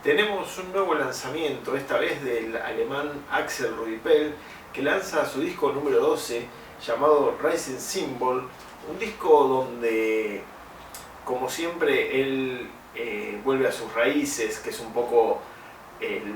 Tenemos un nuevo lanzamiento, esta vez del alemán Axel Rudipell, que lanza su disco número 12 llamado Rising Symbol, un disco donde, como siempre, él vuelve a sus raíces, que es un poco el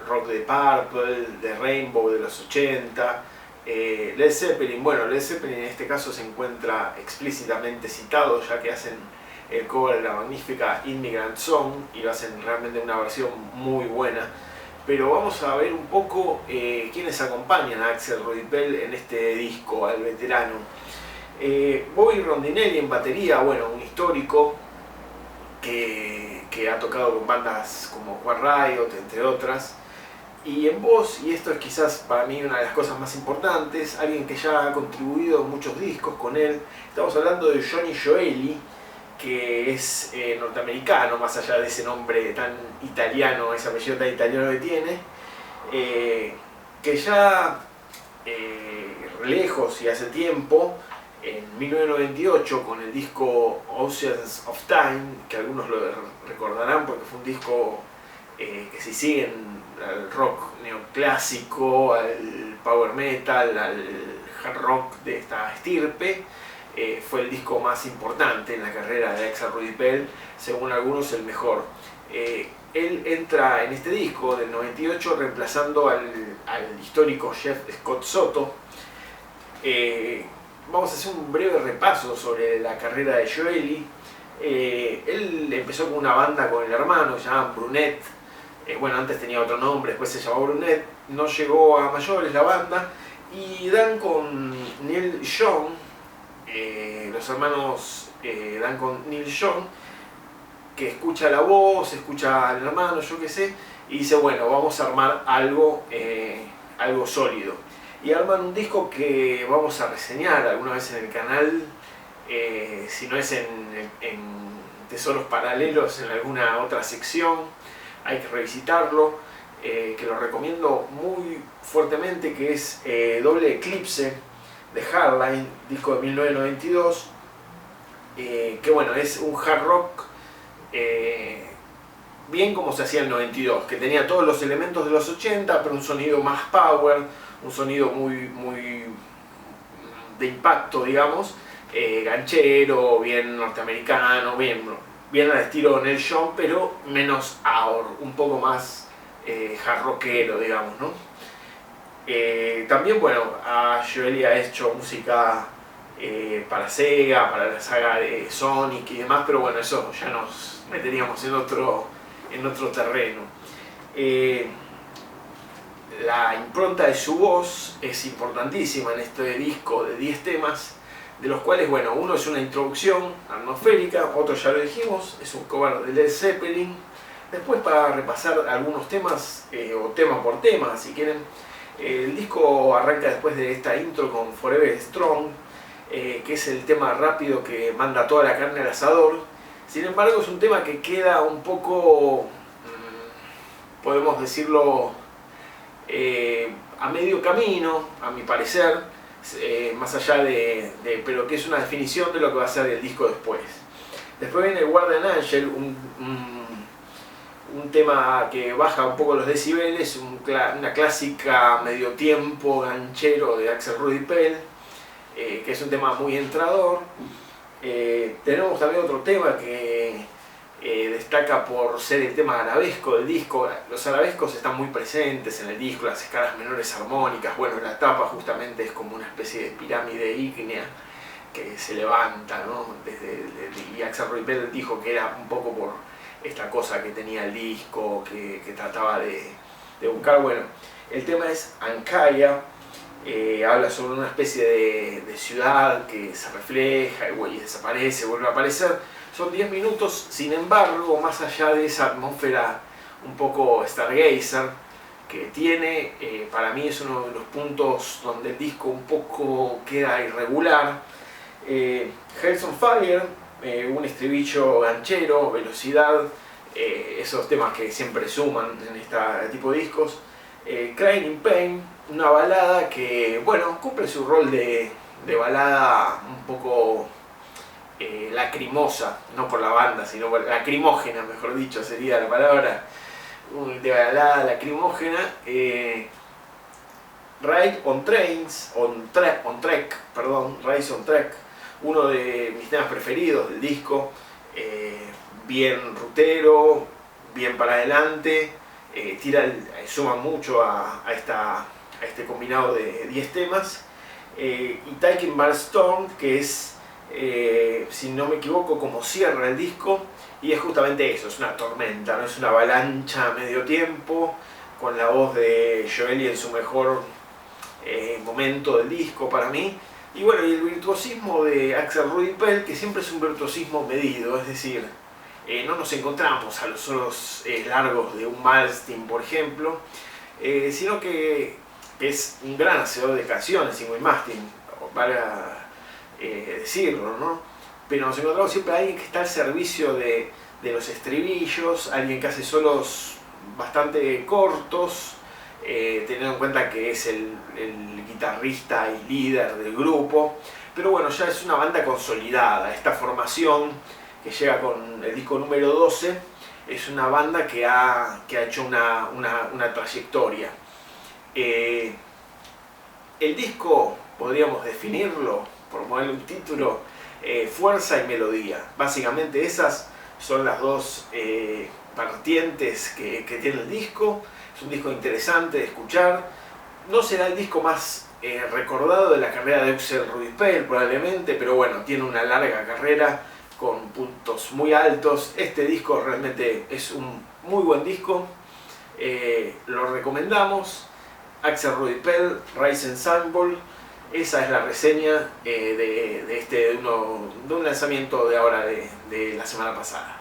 rock de Purple, de Rainbow de los 80, Led Zeppelin. Bueno, Led Zeppelin en este caso se encuentra explícitamente citado, ya que hacen el cover de la magnífica Immigrant Song y lo hacen realmente una versión muy buena. Pero vamos a ver un poco quiénes acompañan a Axel Rudipell en este disco, al veterano. Bobby Rondinelli en batería, bueno, un histórico que ha tocado con bandas como Quiet Riot, entre otras. Y en voz, y esto es quizás para mí una de las cosas más importantes, alguien que ya ha contribuido en muchos discos con él, estamos hablando de Johnny Gioeli, que es norteamericano, más allá de ese nombre tan italiano, ese apellido tan italiano que tiene, que ya lejos y hace tiempo, en 1998, con el disco Oceans of Time, que algunos lo recordarán porque fue un disco que si siguen al rock neoclásico, al power metal, al hard rock de esta estirpe, fue el disco más importante en la carrera de Axel Rudipell, según algunos el mejor. Él entra en este disco del 98 reemplazando al histórico Jeff Scott Soto. Vamos a hacer un breve repaso sobre la carrera de Gioeli. Él empezó con una banda con el hermano, se llamaban Brunet. Bueno, antes tenía otro nombre, después se llamó Brunet. No llegó a mayores la banda y dan con Neil Young. Los hermanos dan con Neil Young, que escucha la voz, escucha al hermano, yo qué sé, y dice, bueno, vamos a armar algo sólido. Y arman un disco que vamos a reseñar alguna vez en el canal, si no es en Tesoros Paralelos, en alguna otra sección, hay que revisitarlo, que lo recomiendo muy fuertemente, que es Doble Eclipse, de Hardline, disco de 1992, que bueno, es un hard rock bien como se hacía en el 92, que tenía todos los elementos de los 80, pero un sonido más power, un sonido muy de impacto, digamos, ganchero, bien norteamericano, bien al estilo Neil Young, pero menos AOR, un poco más hard rockero, digamos, ¿no? También, bueno, Gioeli ha hecho música para Sega, para la saga de Sonic y demás, pero bueno, eso ya nos meteríamos en otro terreno. La impronta de su voz es importantísima en este disco de 10 temas, de los cuales, bueno, uno es una introducción atmosférica, otro ya lo dijimos, es un cover de Led Zeppelin. Después, para repasar algunos temas, o tema por tema, si quieren, el disco arranca después de esta intro con Forever Strong, que es el tema rápido que manda toda la carne al asador. Sin embargo, es un tema que queda un poco, podemos decirlo, a medio camino, a mi parecer, más allá pero que es una definición de lo que va a ser el disco después. Después viene Guardian Angel, un tema que baja un poco los decibeles, una clásica medio tiempo ganchero de Axel Rudipell, que es un tema muy entrador. Tenemos también otro tema que destaca por ser el tema arabesco del disco. Los arabescos están muy presentes en el disco, las escalas menores armónicas. Bueno, la tapa justamente es como una especie de pirámide ígnea que se levanta, ¿no? Y Axel Rudipell dijo que era un poco por esta cosa que tenía el disco, que trataba de buscar. Bueno, el tema es Ancaya, habla sobre una especie de ciudad que se refleja y desaparece, vuelve a aparecer. Son 10 minutos, sin embargo, más allá de esa atmósfera un poco Stargazer que tiene, para mí es uno de los puntos donde el disco un poco queda irregular. Hell's on Fire, un estribillo ganchero, velocidad, esos temas que siempre suman en este tipo de discos. Crying in Pain, una balada que, bueno, cumple su rol de balada un poco lacrimosa, no por la banda, sino por lacrimógena, mejor dicho, sería la palabra, de balada lacrimógena. Ride on Trek, Rise on Trek, uno de mis temas preferidos del disco, bien rutero, bien para adelante, suma mucho a este combinado de 10 temas. Y Talking Bar Storm, que es, si no me equivoco, como cierra el disco, y es justamente eso, es una tormenta, no es una avalancha a medio tiempo, con la voz de Joely en su mejor momento del disco para mí. Y bueno, y el virtuosismo de Axel Rudy Pell, que siempre es un virtuosismo medido, es decir, no nos encontramos a los solos largos de un Malmsteen, por ejemplo, sino que es un gran hacedor de canciones, Yngwie Malmsteen, para decirlo, ¿no? Pero nos encontramos siempre a alguien que está al servicio de los estribillos, alguien que hace solos bastante cortos, teniendo en cuenta que es el guitarrista y líder del grupo. Pero bueno, ya es una banda consolidada. Esta formación que llega con el disco número 12 es una banda que ha hecho una trayectoria. El disco, podríamos definirlo, por ponerle un título, fuerza y melodía. Básicamente esas son las dos vertientes que tiene el disco. Es un disco interesante de escuchar. No será el disco más recordado de la carrera de Axel Rudy Pell, probablemente, pero bueno, tiene una larga carrera con puntos muy altos. Este disco realmente es un muy buen disco. Lo recomendamos. Axel Rudy Pell, Rise Ensemble. Esa es la reseña de un lanzamiento de ahora de la semana pasada.